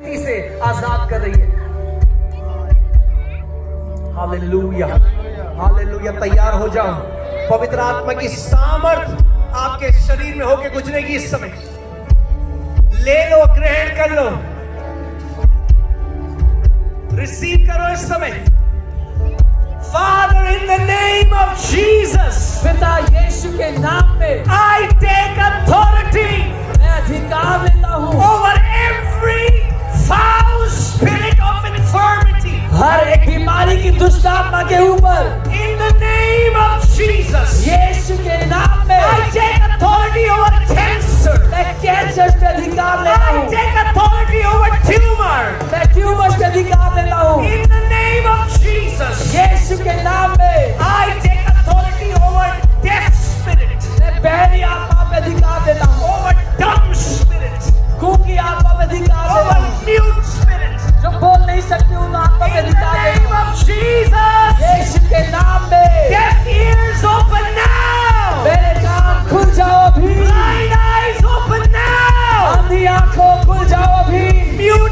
से आजाद कर रही है। Hallelujah, hallelujah. तैयार हो जाओ, पवित्र आत्मा की सामर्थ आपके शरीर में होके गुजरेगी इस समय। ले लो, ग्रहण कर लो, रिसीव करो इस समय। Father, in the name of Jesus, पिता यीशु के नाम में I take authority मैं अधिकार लेता हूँ over every foul spirit of infirmity. हर एक बीमारी की दुष्ट आत्मा के ऊपर In the name of Jesus, यीशु के नाम में I take authority over cancer. मैं कैंसर पे अधिकार लेता I हूँ, take authority over tumor. मैं ट्यूमर पे अधिकार लेता हूँ In the name of Jesus, यीशु के नाम में I take authority over deaf spirit, मैं बहरी आत्मा पे अधिकार देता हूँ, over dumb spirit, गूंगी आत्मा पे अधिकार देता over हूँ, mute spirit. जो बोल नहीं सकती उन आत्मा पे In the अधिकार देता name हूँ of Jesus, यीशु के नाम में। deaf ears open now. मेरे कान खुल जाओ अभी, Blind eyes open now. अंधी आंखों खुल जाओ अभी, Mute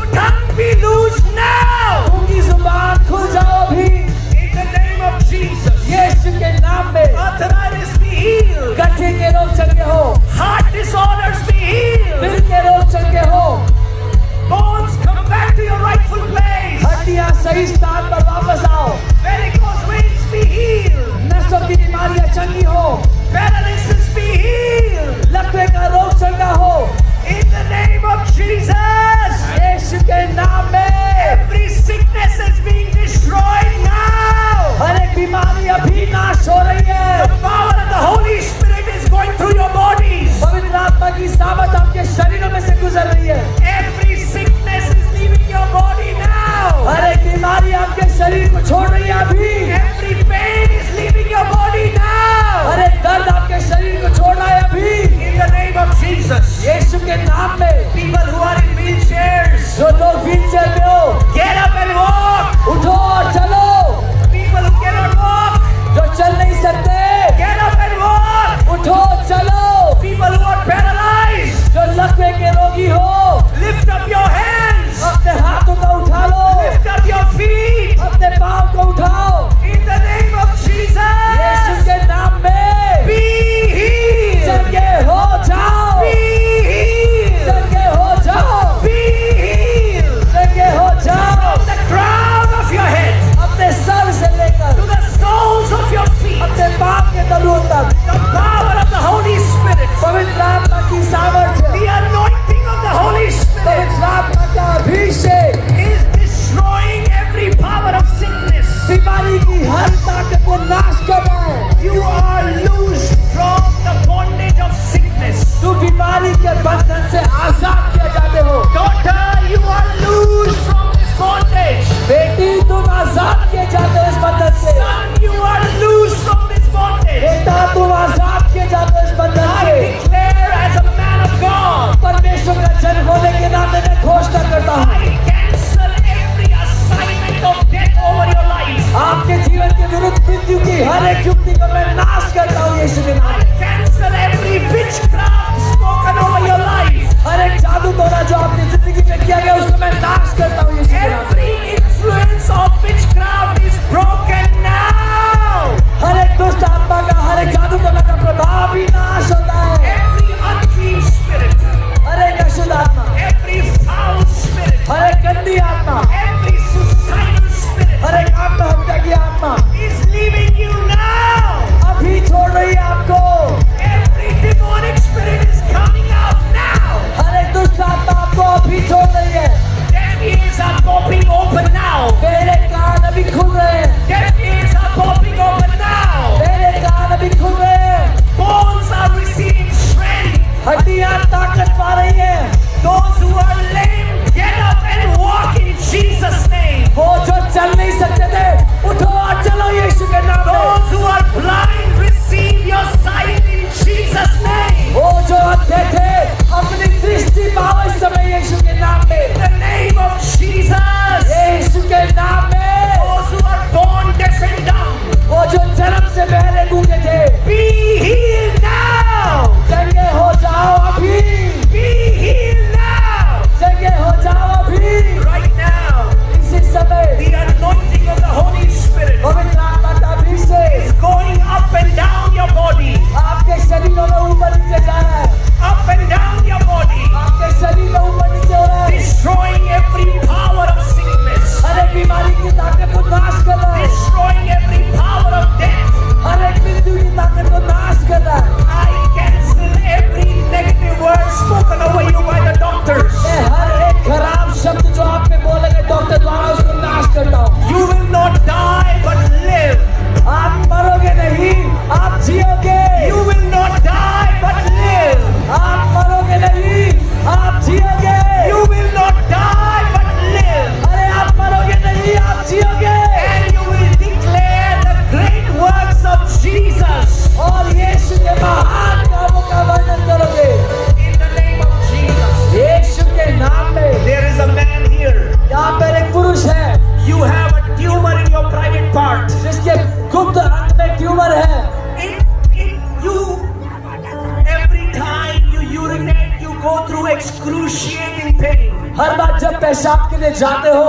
हर बार जब पेशाब के लिए जाते हो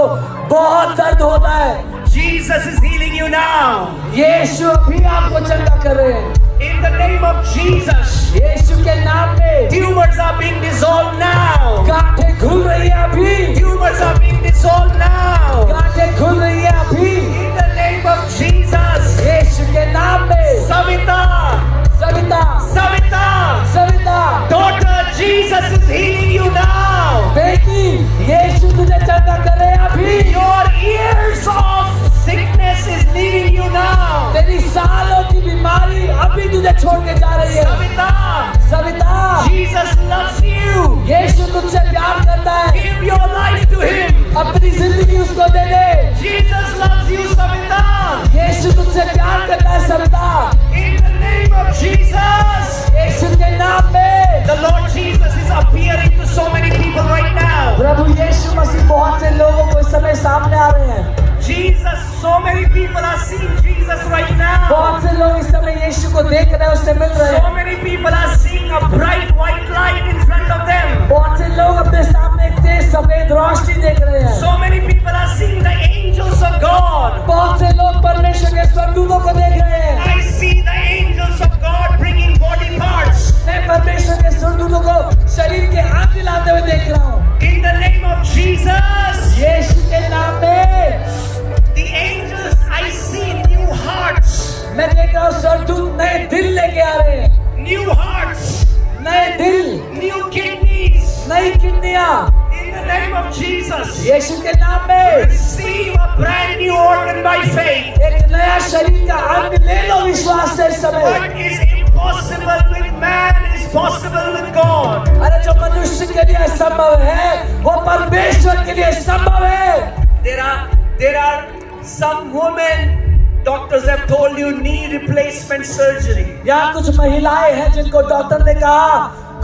बहुत दर्द होता है। Jesus is healing you now. यीशु अभी आपको चंगा कर रहे हैं। In the name of Jesus. यीशु के नाम में Tumors are being dissolved now. गांठें खुल रही है अभी। Tumors are being dissolved now. गांठें खुल रही है अभी। In the name of Jesus. यीशु के नाम में Savita. Savita Savita. Savita Daughter, Jesus is healing you now. बेटी यीशु तुझे चंगा कर रहे हैं अभी। Your years of sickness is leaving you now. तेरी सालों की बीमारी अभी तुझे छोड़ के जा रही है। Savita. Savita Jesus loves you. यीशु तुझसे प्यार करता है। Give your life to him. अपनी जिंदगी उसको दे दे। Jesus loves you, Savita. यीशु तुझसे प्यार करता है Savita. In the name of Jesus. यीशु के नाम में The Lord Jesus is appearing to so many people right now. प्रभु यीशु मसीह बहुत से लोगों को इस समय सामने आ रहे हैं। Jesus, so many people are seeing Jesus right now. बहुत से लोग इस समय यीशु को देख रहे हैं, उससे मिल रहे So हैं। many people are seeing a bright white light in front of them. बहुत से लोग अपने सामने एक तेज सफेद रोशनी देख रहे हैं। So many people are seeing the angels of God. बहुत से लोग परमेश्वर के स्वर्गदूतों को देख रहे हैं। I see the angels of God bringing body parts. मैं परमेश्वर के स्वर्गदूतों को शरीर के अंग लाते हुए देख रहा हूँ। In the name of Jesus. यीशु के नाम में The angels, I see new hearts. मैं देख रहा हूँ स्वर्गदूत नए दिल लेके आ रहे हैं। New hearts. नए दिल, New kidneys. नई किडनियां In the name of Jesus. यीशु के नाम में। Receive a brand new organ by faith. एक नया शरीर का अंग ले लो विश्वास से इस समय। What is impossible with man is possible with God. अरे जो मनुष्य के लिए असंभव है वो परमेश्वर के लिए संभव है। There are some women, doctors have told you knee replacement surgery. यहाँ कुछ महिलाएं हैं जिनको डॉक्टर ने कहा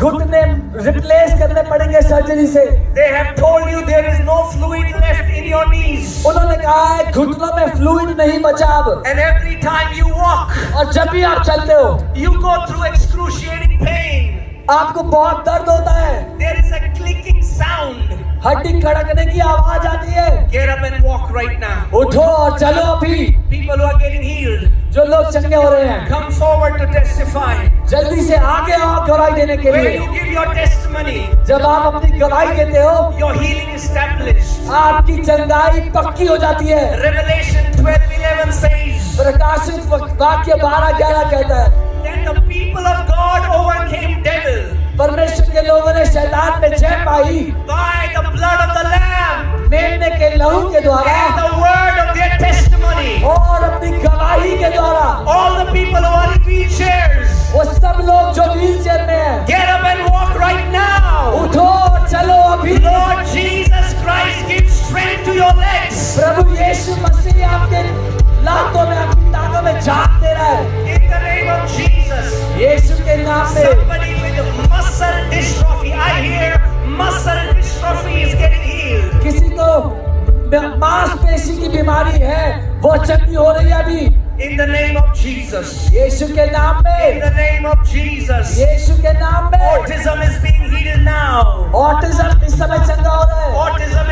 घुटने रिप्लेस करने पड़ेंगे सर्जरी से। They have told you there is no fluid left in your knees. उन्होंने कहा है घुटनों में फ्लूइड नहीं बचा अब। And every time you walk, और जब भी आप चलते हो you go through excruciating pain. आपको बहुत दर्द होता है। There is a clicking sound. हड्डी खड़कने की आवाज आती है। Get up and walk right now. उठो और चलो अभी। People who are getting healed, जो लोग चंगे हो रहे हैं come forward to testify. जल्दी से आगे आओ गवाही देने के When लिए। you give your testimony, जब आप अपनी गवाही देते हो your healing is established. आपकी चंगाई पक्की हो जाती है। Revelation 12:11 says, प्रकाशित वाक्य 12:11 कहता है then the people of God overcame devil परमेश्वर के लोगों ने शैतान पे जय पाई by the blood of the Lamb मेमने के लहू के द्वारा and the word of their testimony. और अपनी गवाही के द्वारा। All the people who are in wheelchairs, वो सब लोग जो व्हीलचेयर में हैं get up and walk right now. उठो और चलो अभी। Lord Jesus Christ, give strength to your legs. प्रभु यीशु मसीह आपके लातों में आपकी टांगों में जान दे रहा है In the name of Jesus. यीशु के नाम में। Somebody with muscle dystrophy, I hear muscle dystrophy is getting healed. किसी को मांसपेशी की बीमारी है वो चंगी हो रही है अभी In the name of Jesus. यीशु के नाम In में। the name of Jesus. यीशु के नाम में। Autism is being healed now. Autism इस समय चंगा हो रहा है। Autism